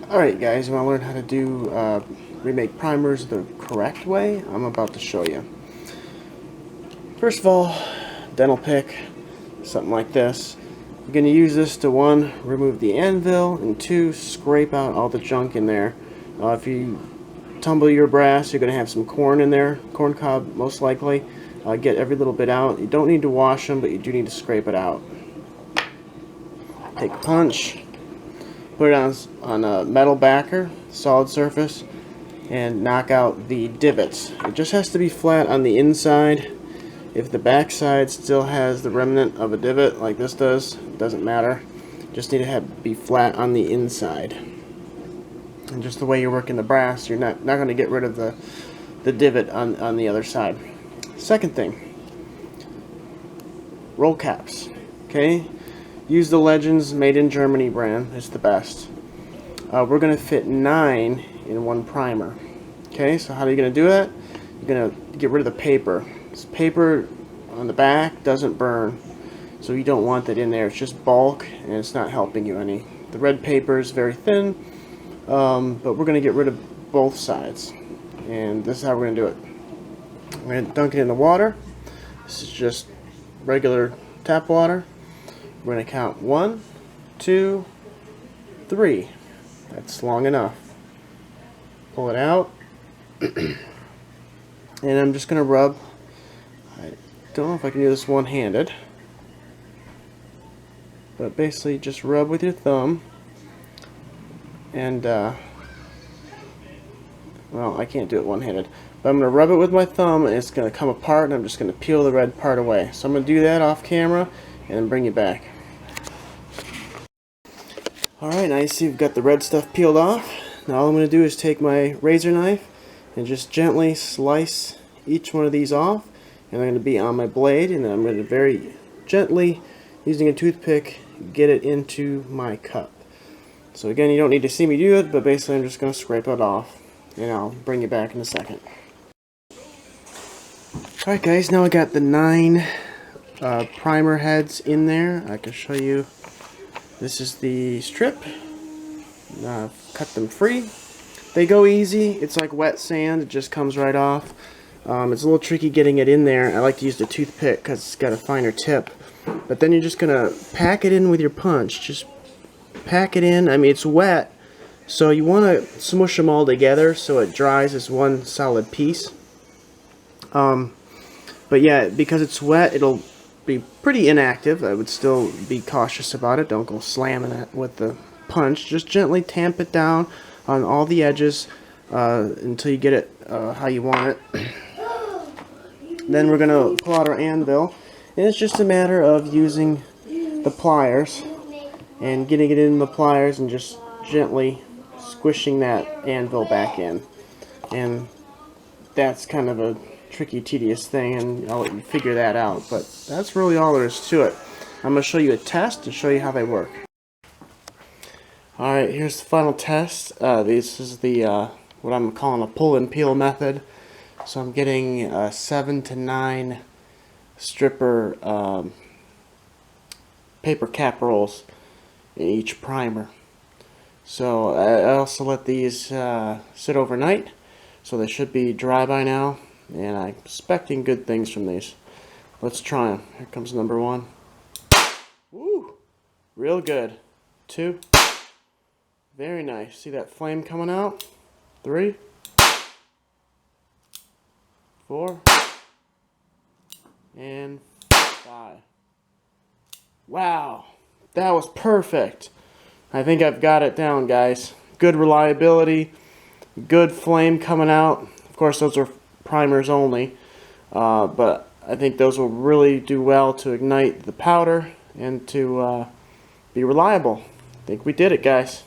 Alright guys, you want to learn how to do remake primers the correct way? I'm about to show you. First of all, dental pick, something like this. You're going to use this to 1, remove the anvil, and 2, scrape out all the junk in there. If you tumble your brass, you're going to have some corn in there, corn cob most likely. Get every little bit out. You don't need to wash them, but you do need to scrape it out. Take a punch. Put it on a metal backer, solid surface, and knock out the divots. It just has to be flat on the inside. If the back side still has the remnant of a divot like this does, it doesn't matter. Just need to be flat on the inside. And just the way you're working the brass, you're not going to get rid of the divot on the other side. Second thing, roll caps. Okay? Use the Legends Made in Germany brand. It's the best. We're going to fit 9 in one primer. Okay, so how are you going to do that? You're going to get rid of the paper. This paper on the back doesn't burn, so you don't want that in there. It's just bulk, and it's not helping you any. The red paper is very thin, but we're going to get rid of both sides. And this is how we're going to do it. We're going to dunk it in the water. This is just regular tap water. We're going to count 1, 2, 3. That's long enough. Pull it out. And I'm just going to rub. I don't know if I can do this one-handed. But basically just rub with your thumb. And, well, I can't do it one-handed. But I'm going to rub it with my thumb, and it's going to come apart, and I'm just going to peel the red part away. So I'm going to do that off camera, and then bring you back. Alright, now you see we've got the red stuff peeled off. Now all I'm going to do is take my razor knife and just gently slice each one of these off. And I'm going to be on my blade, and then I'm going to very gently, using a toothpick, get it into my cup. So again, you don't need to see me do it, but basically I'm just going to scrape it off. And I'll bring you back in a second. Alright guys, now I got the 9 primer heads in there. I can show you. This is the strip. Cut them free. They go easy. It's like wet sand. It just comes right off. It's a little tricky getting it in there. I like to use the toothpick because it's got a finer tip. But then you're just going to pack it in with your punch. Just pack it in. I mean, it's wet, so you want to smush them all together so it dries as one solid piece. But yeah, because it's wet, it'll be pretty inactive. I would still be cautious about it. Don't go slamming it with the punch. Just gently tamp it down on all the edges until you get it how you want it. Then we're going to pull out our anvil, and it's just a matter of using the pliers and getting it in the pliers and just gently squishing that anvil back in. And that's kind of a tricky, tedious thing, and I'll let you figure that out, but that's really all there is to it. I'm going to show you a test and show you how they work. Alright, here's the final test. This is the what I'm calling a pull and peel method. So I'm getting 7 to 9 stripper paper cap rolls in each primer. So I also let these sit overnight, so they should be dry by now. And I'm expecting good things from these. Let's try them. Here comes number 1. Woo! Real good. 2. Very nice. See that flame coming out? 3. 4. And 5. Wow! That was perfect. I think I've got it down, guys. Good reliability. Good flame coming out. Of course, those are primers only, but I think those will really do well to ignite the powder and to be reliable. I think we did it, guys.